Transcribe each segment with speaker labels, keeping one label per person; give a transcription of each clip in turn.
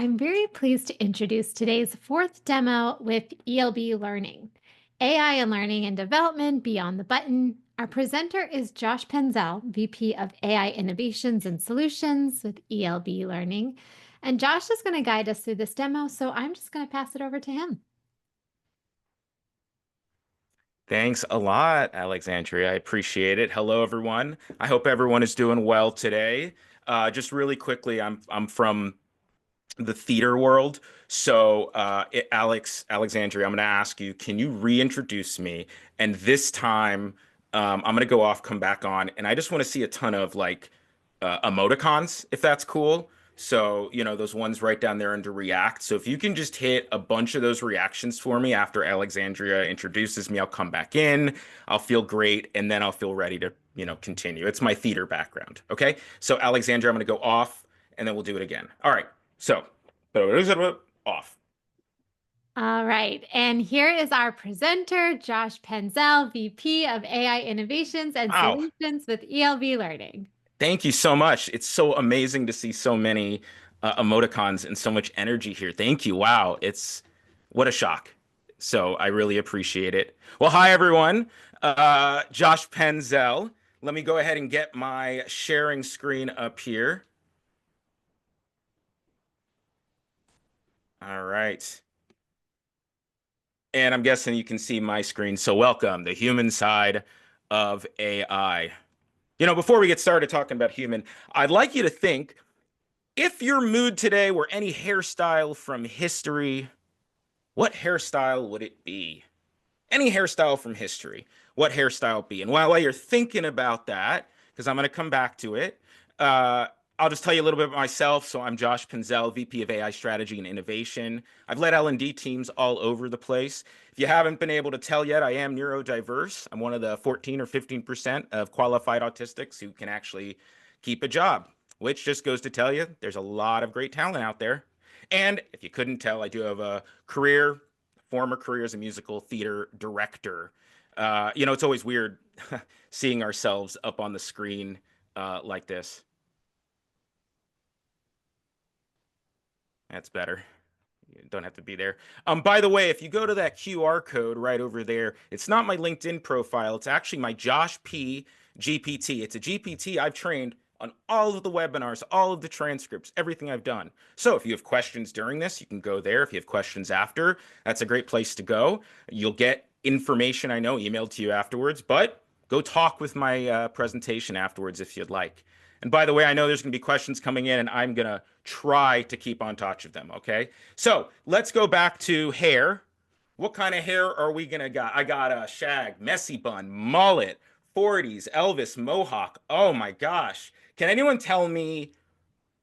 Speaker 1: I'm very pleased to introduce today's fourth demo with ELB Learning, AI and Learning and Development Beyond the Button. Our presenter is Josh Penzel, VP of AI Innovations and Solutions with ELB Learning. And Josh is going to guide us through this demo, so I'm just going to pass it over to him.
Speaker 2: Thanks a lot, Alexandria. I appreciate it. Hello, everyone. I hope everyone is doing well today. Just really quickly, I'm from the theater world. So, Alexandria, I'm going to ask you, can you reintroduce me? And this time, I'm going to go off, come back on, and I just want to see a ton of emoticons, if that's cool. So, those ones right down there under React. So if you can just hit a bunch of those reactions for me after Alexandria introduces me, I'll come back in, I'll feel great, and then I'll feel ready to, continue. It's my theater background. Okay. So Alexandria, I'm going to go off and then we'll do it again. All right. So, off.
Speaker 1: All right. And here is our presenter, Josh Penzel, VP of AI Innovations and
Speaker 2: Wow.
Speaker 1: Solutions with ELB Learning.
Speaker 2: Thank you so much. It's so amazing to see so many emoticons and so much energy here. Thank you. Wow. It's what a shock. So I really appreciate it. Well, hi, everyone. Josh Penzel. Let me go ahead and get my sharing screen up here. All right. And I'm guessing you can see my screen. So welcome, the human side of AI. Before we get started talking about human, I'd like you to think if your mood today were any hairstyle from history, what hairstyle would it be? Any hairstyle from history, what hairstyle would be? And while you're thinking about that, because I'm going to come back to it, uh, I'll just tell you a little bit about myself. So I'm Josh Penzel, VP of AI Strategy and Innovation. I've led L&D teams all over the place. If you haven't been able to tell yet, I am neurodiverse. I'm one of the 14 or 15% of qualified autistics who can actually keep a job, which just goes to tell you there's a lot of great talent out there. And if you couldn't tell, I do have a former career as a musical theater director. It's always weird seeing ourselves up on the screen like this. That's better. You don't have to be there. By the way, if you go to that QR code right over there, it's not my LinkedIn profile. It's actually my Josh P GPT. It's a GPT I've trained on all of the webinars, all of the transcripts, everything I've done. So if you have questions during this, you can go there. If you have questions after, that's a great place to go. You'll get information, I know, emailed to you afterwards, but go talk with my presentation afterwards if you'd like. And by the way, I know there's going to be questions coming in, and I'm going to try to keep on touch of them, okay? So let's go back to hair. What kind of hair are we going to got? I got a shag, messy bun, mullet, 40s, Elvis, mohawk. Oh my gosh. Can anyone tell me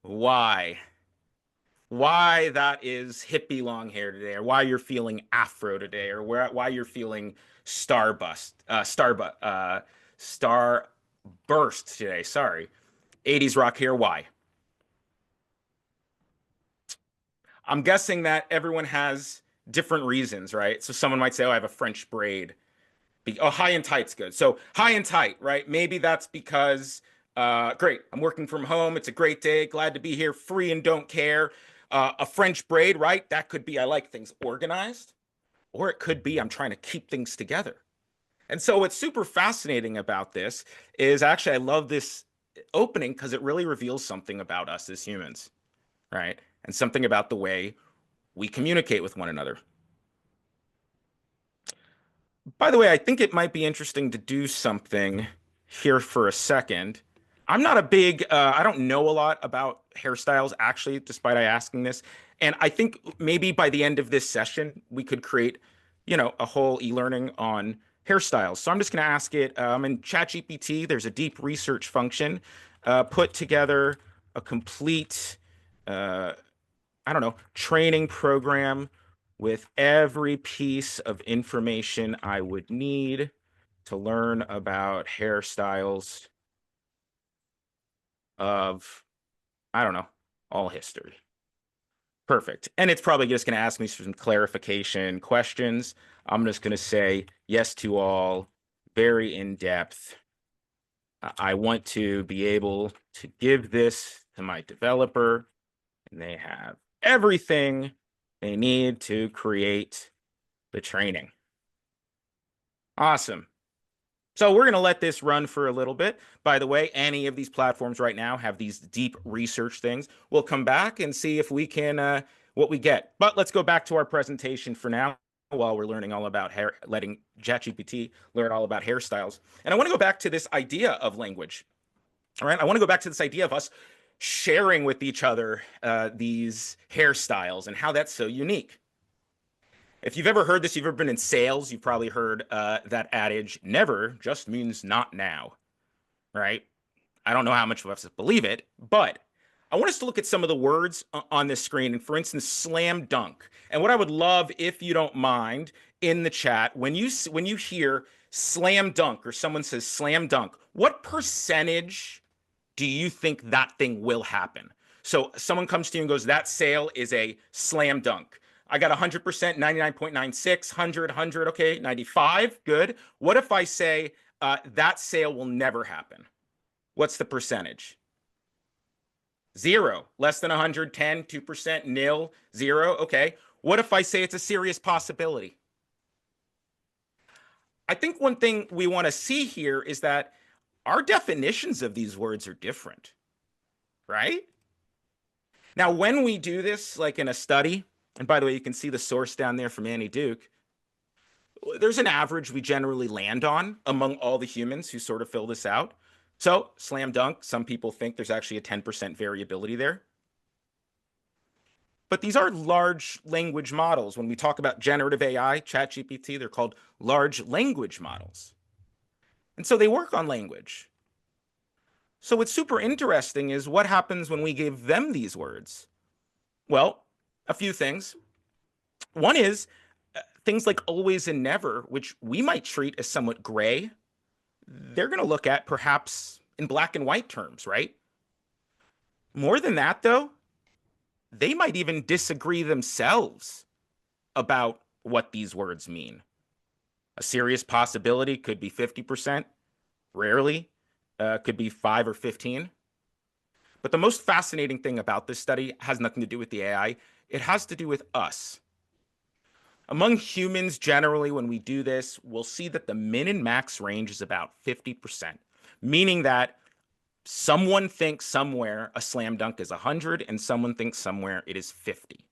Speaker 2: why? Why that is hippie long hair today, or why you're feeling afro today, or why you're feeling starburst today. Sorry. 80s rock hair, why? I'm guessing that everyone has different reasons, right? So someone might say, oh, I have a French braid. Oh, high and tight's good. So high and tight, right? Maybe that's because, great, I'm working from home. It's a great day. Glad to be here. Free and don't care. A French braid, right? That could be I like things organized, or it could be I'm trying to keep things together. And so what's super fascinating about this is actually I love this opening because it really reveals something about us as humans, right? And something about the way we communicate with one another. By the way, I think it might be interesting to do something here for a second. I'm not a big, I don't know a lot about hairstyles, actually, despite I asking this. And I think maybe by the end of this session, we could create, a whole e-learning on hairstyles. So I'm just going to ask it in ChatGPT, there's a deep research function, put together a complete, I don't know, training program with every piece of information I would need to learn about hairstyles of, I don't know, all history. Perfect. And it's probably just going to ask me some clarification questions. I'm just going to say yes to all, very in depth. I want to be able to give this to my developer, and they have everything they need to create the training. Awesome. So we're going to let this run for a little bit. By the way, any of these platforms right now have these deep research things. We'll come back and see if we can, what we get. But let's go back to our presentation for now while we're learning all about hair, letting ChatGPT learn all about hairstyles. And I want to go back to this idea of language. All right. I want to go back to this idea of us sharing with each other these hairstyles and how that's so unique. If you've ever heard this, you've ever been in sales, you've probably heard that adage, never just means not now, right? I don't know how much of us believe it, but I want us to look at some of the words on this screen. And for instance, slam dunk. And what I would love, if you don't mind, in the chat, when you hear slam dunk or someone says slam dunk, what percentage do you think that thing will happen? So someone comes to you and goes, that sale is a slam dunk. I got 100%, 99.96, 100, okay, 95, good. What if I say that sale will never happen? What's the percentage? 0, less than 100, 10, 2%, nil, 0, okay. What if I say it's a serious possibility? I think one thing we want to see here is that our definitions of these words are different, right? Now, when we do this, like in a study, and by the way, you can see the source down there from Annie Duke, there's an average we generally land on among all the humans who sort of fill this out. So, slam dunk, some people think there's actually a 10% variability there. But these are large language models. When we talk about generative AI, ChatGPT, they're called large language models. And so they work on language. So what's super interesting is what happens when we give them these words. Well, a few things. One is things like always and never, which we might treat as somewhat gray. They're going to look at perhaps in black and white terms, right? More than that, though, they might even disagree themselves about what these words mean. A serious possibility could be 50%, rarely, could be 5 or 15. But the most fascinating thing about this study has nothing to do with the AI. It has to do with us. Among humans, generally, when we do this, we'll see that the min and max range is about 50%, meaning that someone thinks somewhere a slam dunk is 100 and someone thinks somewhere it is 50.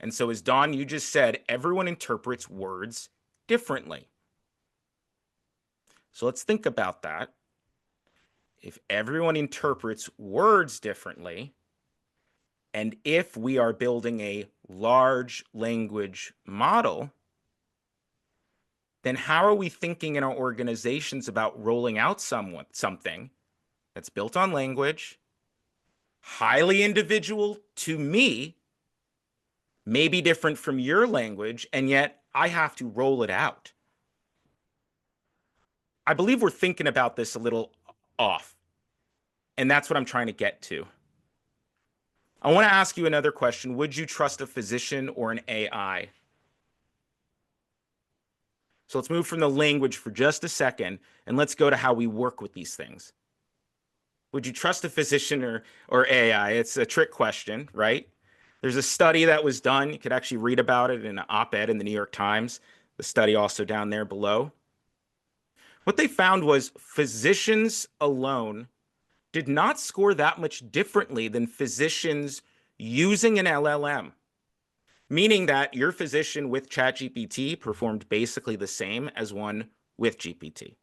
Speaker 2: And so as Dawn, you just said, everyone interprets words differently. So let's think about that. If everyone interprets words differently, and if we are building a large language model, then how are we thinking in our organizations about rolling out something that's built on language, highly individual to me, maybe different from your language, and yet I have to roll it out? I believe we're thinking about this a little off, and that's what I'm trying to get to. I want to ask you another question. Would you trust a physician or an AI? So let's move from the language for just a second, and let's go to how we work with these things. Would you trust a physician or AI? It's a trick question, right? There's a study that was done. You could actually read about it in an op-ed in the New York Times. The study also down there below. What they found was physicians alone did not score that much differently than physicians using an LLM, meaning that your physician with ChatGPT performed basically the same as one with GPT,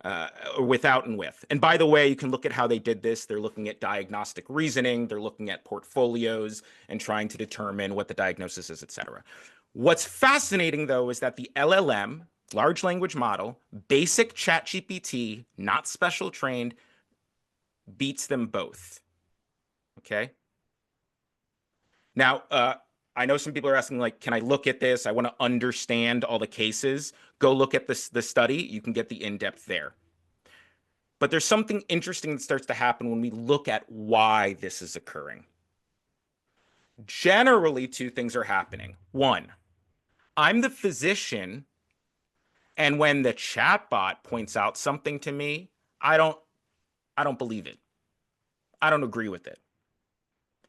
Speaker 2: or without and with. And by the way, you can look at how they did this. They're looking at diagnostic reasoning. They're looking at portfolios and trying to determine what the diagnosis is, et cetera. What's fascinating, though, is that the LLM, large language model, basic ChatGPT, not special trained, beats them both. Okay. Now, I know some people are asking, like, can I look at this? I want to understand all the cases. Go look at the study. You can get the in-depth there. But there's something interesting that starts to happen when we look at why this is occurring. Generally, two things are happening. One, I'm the physician, and when the chatbot points out something to me, I don't believe it. I don't agree with it.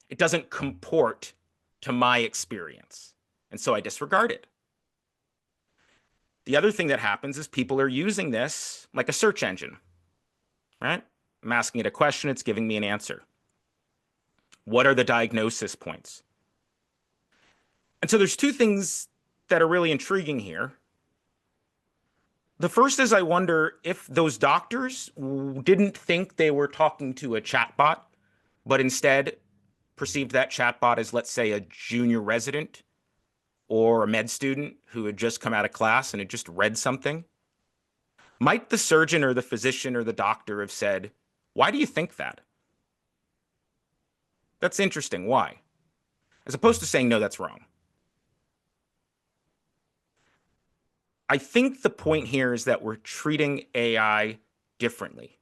Speaker 2: It doesn't comport to my experience. And so I disregard it. The other thing that happens is people are using this like a search engine, right? I'm asking it a question, it's giving me an answer. What are the diagnosis points? And so there's two things that are really intriguing here. The first is I wonder if those doctors didn't think they were talking to a chatbot, but instead perceived that chatbot as, let's say, a junior resident or a med student who had just come out of class and had just read something. Might the surgeon or the physician or the doctor have said, "Why do you think that?" That's interesting. Why? As opposed to saying, "No, that's wrong." I think the point here is that we're treating AI differently,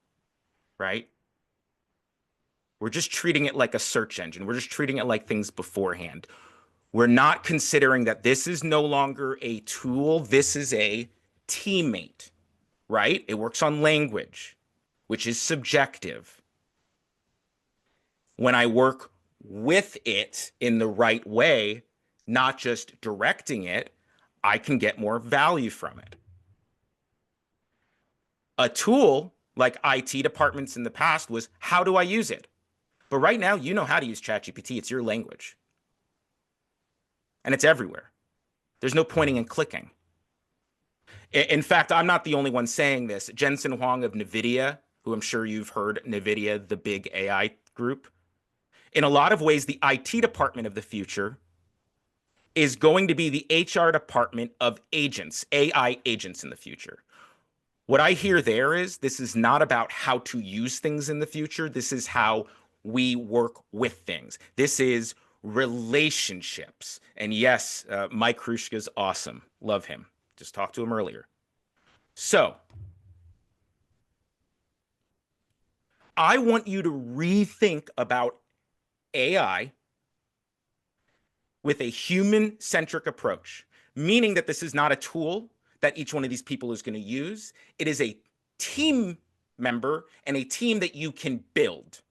Speaker 2: right? We're just treating it like a search engine. We're just treating it like things beforehand. We're not considering that this is no longer a tool. This is a teammate, right? It works on language, which is subjective. When I work with it in the right way, not just directing it, I can get more value from it. A tool like IT departments in the past was, how do I use it? But right now, you know how to use ChatGPT. It's your language. And it's everywhere. There's no pointing and clicking. In fact, I'm not the only one saying this. Jensen Huang of NVIDIA, who I'm sure you've heard, NVIDIA, the big AI group, in a lot of ways, the IT department of the future is going to be the HR department of agents, AI agents in the future. What I hear there is this is not about how to use things in the future. This is how we work with things. This is relationships. And yes, Mike Krushka is awesome. Love him. Just talked to him earlier. So I want you to rethink about AI with a human-centric approach, meaning that this is not a tool that each one of these people is going to use. It is a team member and a team that you can build.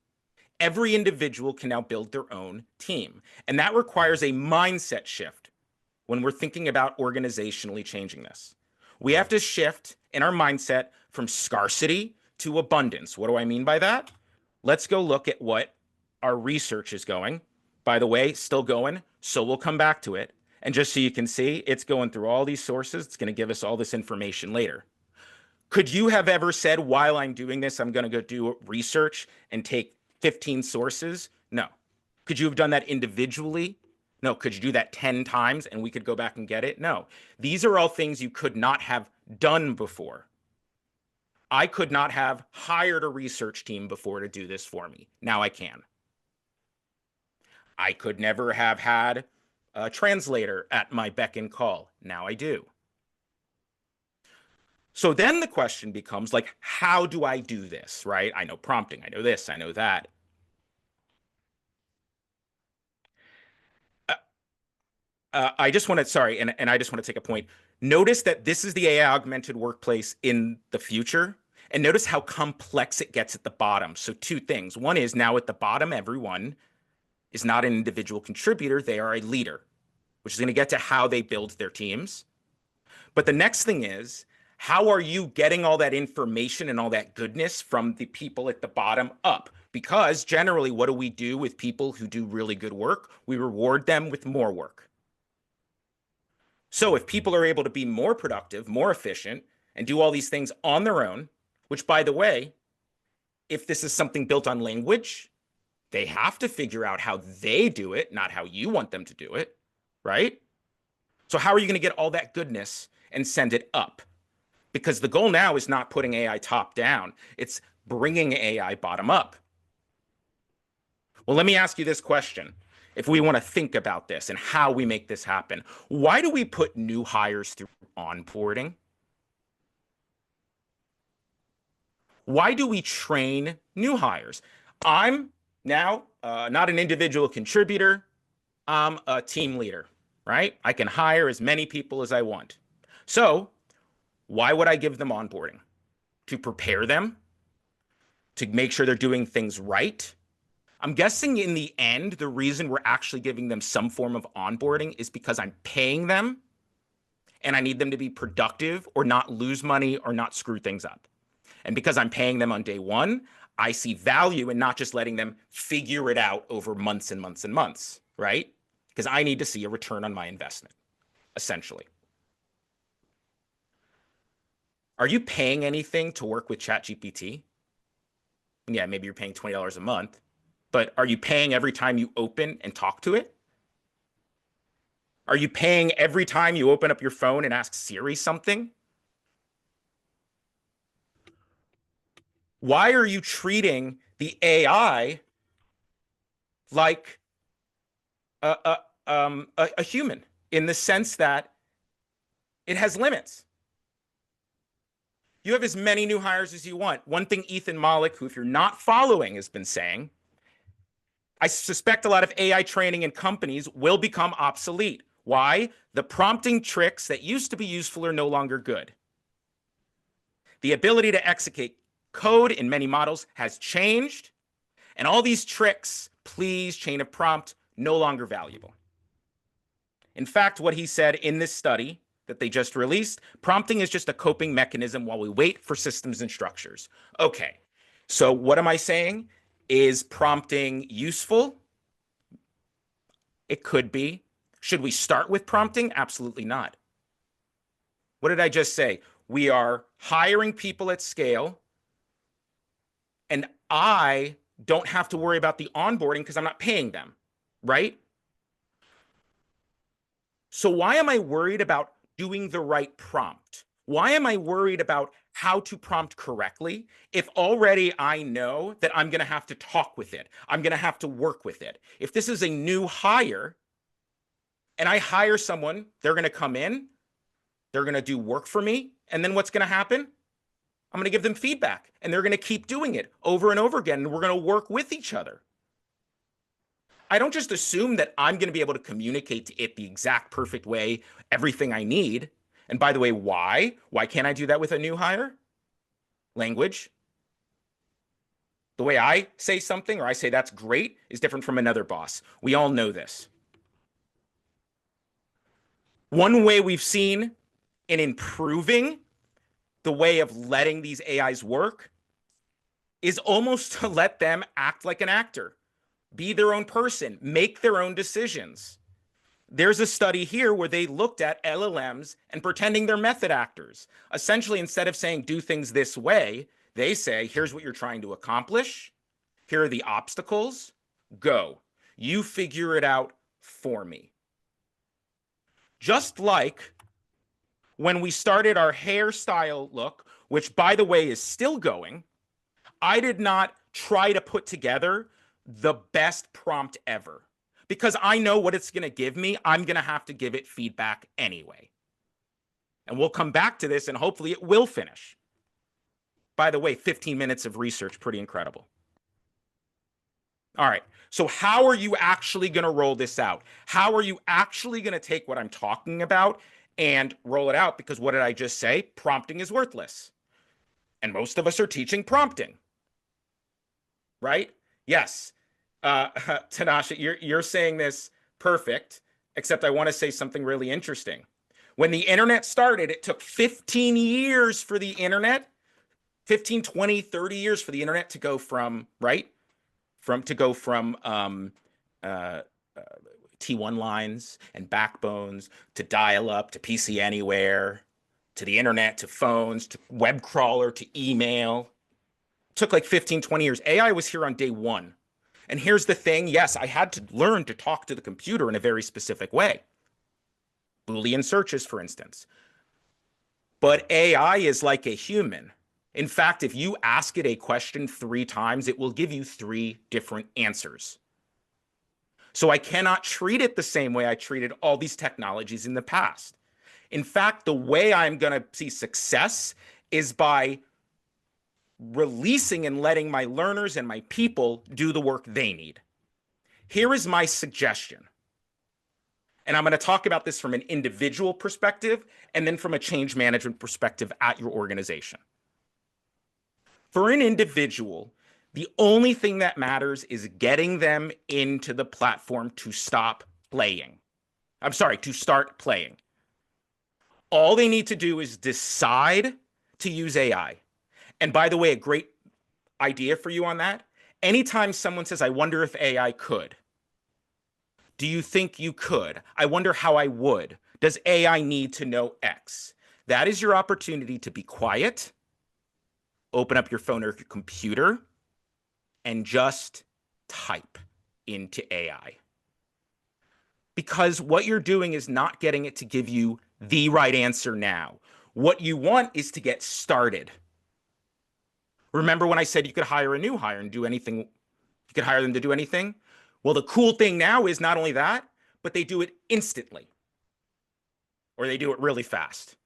Speaker 2: Every individual can now build their own team. And that requires a mindset shift when we're thinking about organizationally changing this. We have to shift in our mindset from scarcity to abundance. What do I mean by that? Let's go look at what our research is going. By the way, still going, so we'll come back to it. And just so you can see, it's going through all these sources. It's going to give us all this information later. Could you have ever said, while I'm doing this, I'm going to go do research and take 15 sources? No. Could you have done that individually? No. Could you do that 10 times and we could go back and get it? No. These are all things you could not have done before. I could not have hired a research team before to do this for me. Now I can. I could never have had a translator at my beck and call. Now I do. So then the question becomes, like, how do I do this, right? I know prompting, I know this, I know that. I just want to, sorry, and I just want to take a point. Notice that this is the AI augmented workplace in the future. And notice how complex it gets at the bottom. So two things. One is now at the bottom, everyone is not an individual contributor. They are a leader, which is going to get to how they build their teams. But the next thing is, how are you getting all that information and all that goodness from the people at the bottom up? Because generally, what do we do with people who do really good work? We reward them with more work. So if people are able to be more productive, more efficient, and do all these things on their own, which, by the way, if this is something built on language, they have to figure out how they do it, not how you want them to do it, right? So how are you going to get all that goodness and send it up? Because the goal now is not putting AI top down. It's bringing AI bottom up. Well, let me ask you this question. If we want to think about this and how we make this happen, why do we put new hires through onboarding? Why do we train new hires? I'm now not an individual contributor. I'm a team leader, right? I can hire as many people as I want. So why would I give them onboarding? To prepare them, to make sure they're doing things right, I'm guessing in the end, the reason we're actually giving them some form of onboarding is because I'm paying them and I need them to be productive or not lose money or not screw things up. And because I'm paying them on day one, I see value in not just letting them figure it out over months and months and months, right? Because I need to see a return on my investment, essentially. Are you paying anything to work with ChatGPT? Yeah, maybe you're paying $20 a month, but are you paying every time you open and talk to it? Are you paying every time you open up your phone and ask Siri something? Why are you treating the AI like a human in the sense that it has limits? You have as many new hires as you want. One thing Ethan Mollick, who if you're not following, has been saying, I suspect a lot of AI training in companies will become obsolete. Why? The prompting tricks that used to be useful are no longer good. The ability to execute code in many models has changed, and all these tricks, please, chain of prompt, no longer valuable. In fact, what he said in this study that they just released, prompting is just a coping mechanism while we wait for systems and structures. Okay, so what am I saying? Is prompting useful? It could be. Should we start with prompting? Absolutely not. What did I just say? We are hiring people at scale, and I don't have to worry about the onboarding because I'm not paying them, right? So why am I worried about doing the right prompt? Why am I worried about how to prompt correctly if already I know that I'm going to have to talk with it? I'm going to have to work with it. If this is a new hire and I hire someone, they're going to come in, they're going to do work for me, and then what's going to happen? I'm going to give them feedback, and they're going to keep doing it over and over again, and we're going to work with each other. I don't just assume that I'm going to be able to communicate to it the exact perfect way, everything I need. And by the way, why? Why can't I do that with a new hire? Language. The way I say something or I say that's great is different from another boss. We all know this. One way we've seen in improving the way of letting these AIs work is almost to let them act like an actor, be their own person, make their own decisions. There's a study here where they looked at LLMs and pretending they're method actors. Essentially, instead of saying do things this way, they say, here's what you're trying to accomplish. Here are the obstacles. Go. You figure it out for me. Just like when we started our hairstyle look, which by the way is still going, I did not try to put together the best prompt ever because I know what it's going to give me. I'm going to have to give it feedback anyway. And we'll come back to this and hopefully it will finish. By the way, 15 minutes of research, pretty incredible. All right. So how are you actually going to roll this out? How are you actually going to take what I'm talking about and roll it out? Because what did I just say? Prompting is worthless. And most of us are teaching prompting, right? Yes. Tanasha, you're saying this perfect, except I want to say something really interesting. When the internet started, it took 15 years for the internet, 15, 20, 30 years for the internet to go from, right? From T1 lines and backbones to dial-up to PC Anywhere to the internet to phones to web crawler to email. It took like 15, 20 years. AI was here on day one. And here's the thing. Yes, I had to learn to talk to the computer in a very specific way. Boolean searches, for instance. But AI is like a human. In fact, if you ask it a question 3 times, it will give you 3 different answers. So I cannot treat it the same way I treated all these technologies in the past. In fact, the way I'm going to see success is by releasing and letting my learners and my people do the work they need. Here is my suggestion. And I'm going to talk about this from an individual perspective and then from a change management perspective at your organization. For an individual, The only thing that matters is getting them into the platform to stop playing. I'm sorry, to start playing. All they need to do is decide to use AI. And by the way, a great idea for you on that. Anytime someone says, I wonder if AI could, do you think you could? I wonder how I would. Does AI need to know X? That is your opportunity to be quiet, open up your phone or your computer, and just type into AI. Because what you're doing is not getting it to give you the right answer now. What you want is to get started. Remember when I said you could hire a new hire and do anything, you could hire them to do anything? Well, the cool thing now is not only that, but they do it instantly, or they do it really fast,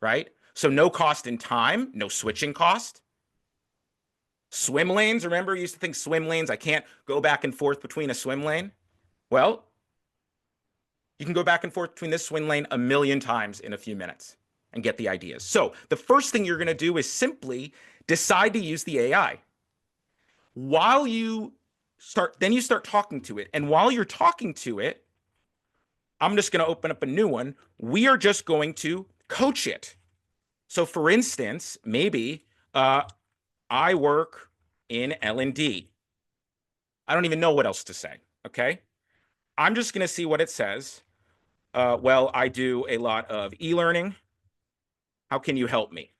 Speaker 2: right? So no cost in time, no switching cost. Swim lanes, remember, you used to think swim lanes, I can't go back and forth between a swim lane. Well, you can go back and forth between this swim lane a million times in a few minutes and get the ideas. So the first thing you're going to do is simply decide to use the AI. While you start, then you start talking to it. And while you're talking to it, I'm just going to open up a new one. We are just going to coach it. So for instance, maybe I work in L&D. I don't even know what else to say, okay? I'm just going to see what it says. Well, I do a lot of e-learning. How can you help me?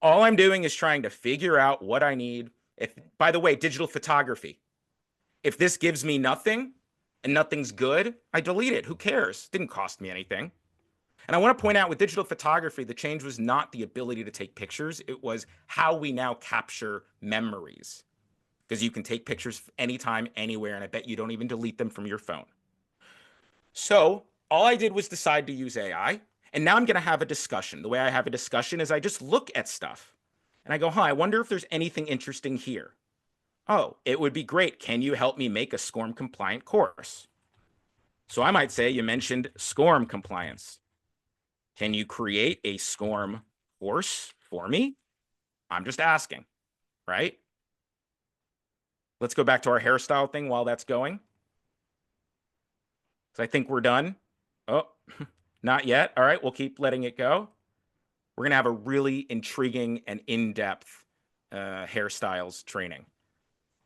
Speaker 2: All I'm doing is trying to figure out what I need. If, by the way, digital photography. If this gives me nothing and nothing's good, I delete it. Who cares? It didn't cost me anything. And I want to point out with digital photography, the change was not the ability to take pictures. It was how we now capture memories. Because you can take pictures anytime, anywhere, and I bet you don't even delete them from your phone. So all I did was decide to use AI. And now I'm going to have a discussion. The way I have a discussion is I just look at stuff. And I go, I wonder if there's anything interesting here. Oh, it would be great. Can you help me make a SCORM compliant course? So I might say, you mentioned SCORM compliance. Can you create a SCORM course for me? I'm just asking, right? Let's go back to our hairstyle thing while that's going. So I think we're done. Oh, not yet. All right, we'll keep letting it go. We're going to have a really intriguing and in-depth hairstyles training.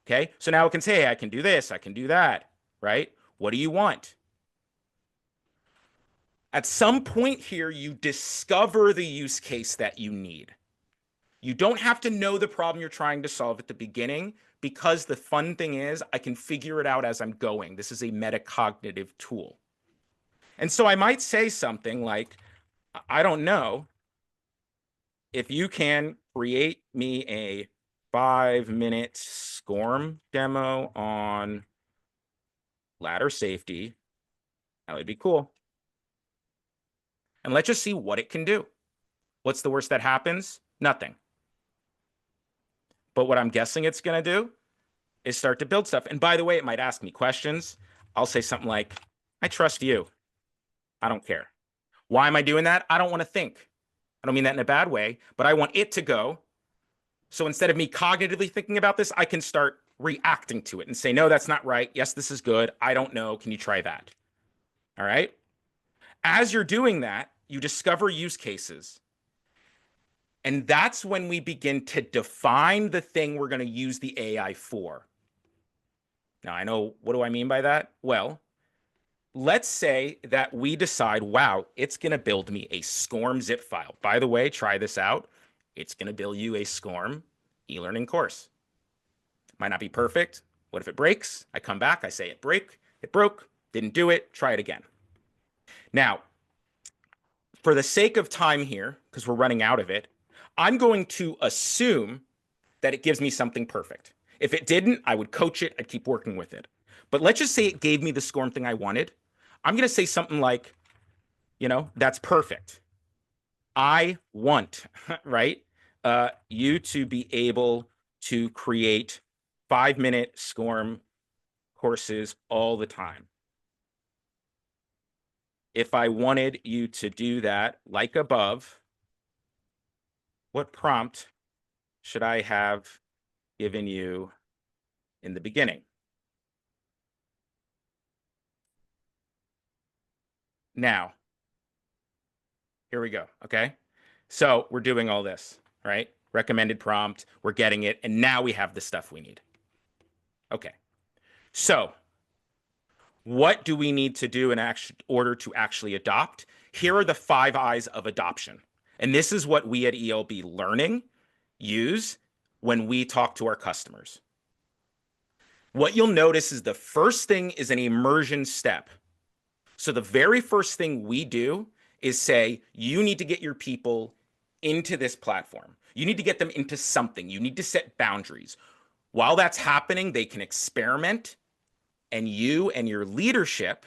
Speaker 2: Okay, so now it can say, hey, I can do this, I can do that, right? What do you want? At some point here, you discover the use case that you need. You don't have to know the problem you're trying to solve at the beginning, because the fun thing is I can figure it out as I'm going. This is a metacognitive tool. And so I might say something like, I don't know, if you can create me a 5-minute SCORM demo on ladder safety, that would be cool. And let's just see what it can do. What's the worst that happens? Nothing. But what I'm guessing it's going to do is start to build stuff. And by the way, it might ask me questions. I'll say something like, I trust you. I don't care. Why am I doing that? I don't want to think. I don't mean that in a bad way, but I want it to go. So instead of me cognitively thinking about this, I can start reacting to it and say, no, that's not right. Yes, this is good. I don't know. Can you try that? All right. As you're doing that, you discover use cases. And that's when we begin to define the thing we're going to use the AI for. Now, I know, what do I mean by that? Well, let's say that we decide, wow, it's going to build me a SCORM zip file. By the way, try this out. It's going to build you a SCORM e-learning course. Might not be perfect. What if it breaks? I come back, I say it broke, didn't do it, try it again. Now, for the sake of time here, because we're running out of it, I'm going to assume that it gives me something perfect. If it didn't, I would coach it, I'd keep working with it. But let's just say it gave me the SCORM thing I wanted. I'm going to say something like, that's perfect. I want, right, you to be able to create 5-minute SCORM courses all the time. If I wanted you to do that, like above, what prompt should I have given you in the beginning. Now, here we go. Okay. So we're doing all this, right? Recommended prompt, we're getting it. And now we have the stuff we need. Okay. So what do we need to do in order to actually adopt? Here are the 5 I's of adoption. And this is what we at ELB Learning use when we talk to our customers. What you'll notice is the first thing is an immersion step. So the very first thing we do is say, you need to get your people into this platform. You need to get them into something. You need to set boundaries. While that's happening, they can experiment, and you and your leadership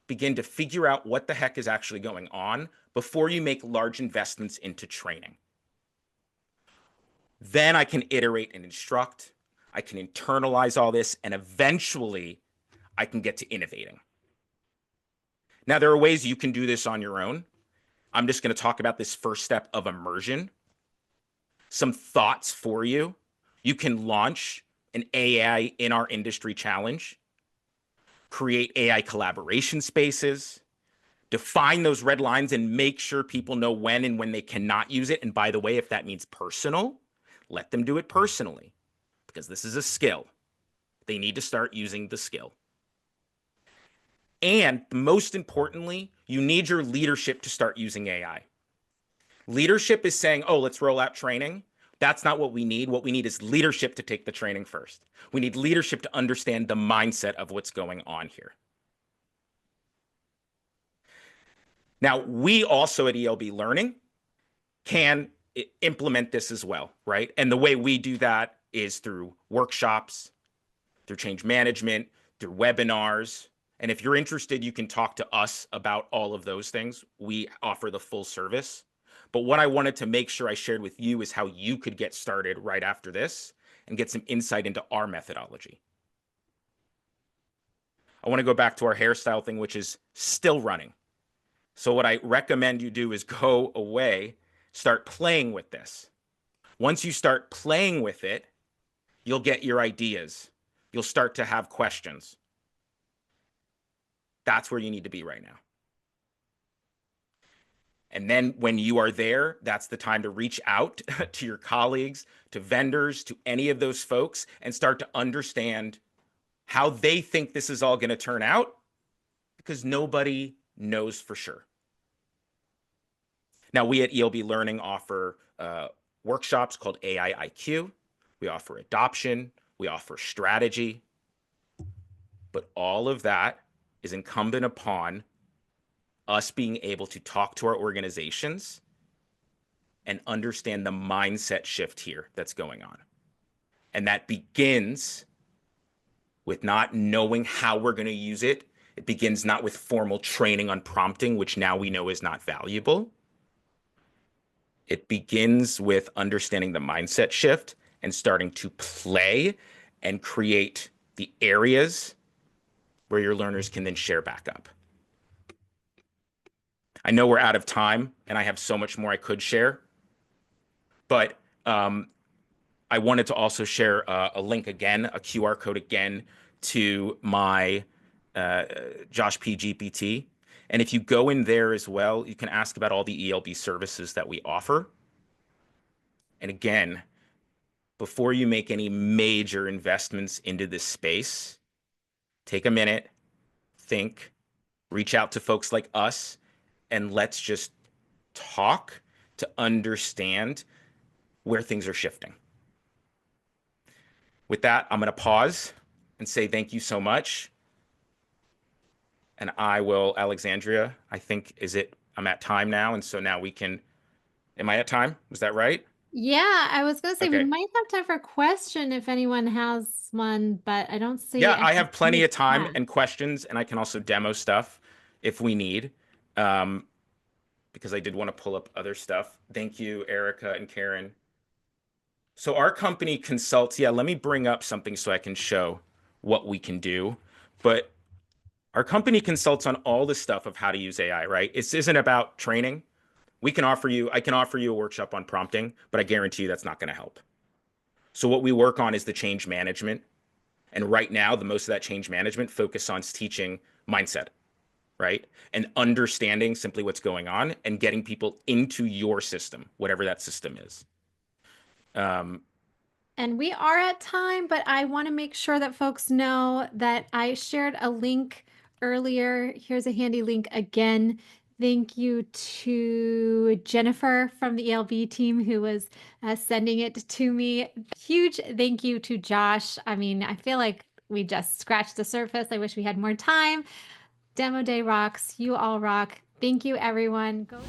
Speaker 2: begin to figure out what the heck is actually going on before you make large investments into training. Then I can iterate and instruct. I can internalize all this, and eventually I can get to innovating. Now, there are ways you can do this on your own. I'm just going to talk about this first step of immersion. Some thoughts for you. You can launch an AI in our industry challenge, create AI collaboration spaces, define those red lines and make sure people know when and when they cannot use it. And by the way, if that means personal, let them do it personally, because this is a skill. They need to start using the skill. And most importantly, you need your leadership to start using AI. Leadership is saying, oh, let's roll out training. That's not what we need. What we need is leadership to take the training first. We need leadership to understand the mindset of what's going on here. Now, we also at ELB Learning can implement this as well, right? And the way we do that is through workshops, through change management, through webinars. And if you're interested, you can talk to us about all of those things. We offer the full service. But what I wanted to make sure I shared with you is how you could get started right after this and get some insight into our methodology. I want to go back to our hairstyle thing, which is still running. So what I recommend you do is go away, start playing with this. Once you start playing with it, you'll get your ideas. You'll start to have questions. That's where you need to be right now. And then when you are there, that's the time to reach out to your colleagues, to vendors, to any of those folks, and start to understand how they think this is all going to turn out, because nobody knows for sure. Now, we at ELB Learning offer workshops called AI IQ. We offer adoption. We offer strategy. But all of that is incumbent upon us being able to talk to our organizations and understand the mindset shift here that's going on. And that begins with not knowing how we're going to use it. It begins not with formal training on prompting, which now we know is not valuable. It begins with understanding the mindset shift and starting to play and create the areas where your learners can then share back up. I know we're out of time and I have so much more I could share, but I wanted to also share a link again, a QR code again to my Josh P. GPT. And if you go in there as well, you can ask about all the ELB services that we offer. And again, before you make any major investments into this space, take a minute, think, reach out to folks like us, and let's just talk to understand where things are shifting. With that, I'm going to pause and say thank you so much. And I will, Alexandria, I think, I'm at time now. And so now am I at time? Was that right?
Speaker 1: Yeah, I was going to say we
Speaker 2: Okay.
Speaker 1: might have time for a question if anyone has one, but I don't see
Speaker 2: Yeah, I
Speaker 1: any
Speaker 2: have plenty of time
Speaker 1: chat.
Speaker 2: and questions, and I can also demo stuff if we need, because I did want to pull up other stuff. Thank you, Erica and Karen. So our company consults. Yeah, let me bring up something so I can show what we can do. But our company consults on all the stuff of how to use AI, right? This isn't about training. I can offer you a workshop on prompting, but I guarantee you that's not going to help. So what we work on is the change management. And right now, the most of that change management focus on teaching mindset, right? And understanding simply what's going on and getting people into your system, whatever that system is. Um,
Speaker 1: And we are at time, but I want to make sure that folks know that I shared a link earlier. Here's a handy link again. Thank you to Jennifer from the ELB team who was sending it to me. Huge thank you to Josh. I mean, I feel like we just scratched the surface. I wish we had more time. Demo Day rocks. You all rock. Thank you, everyone. Go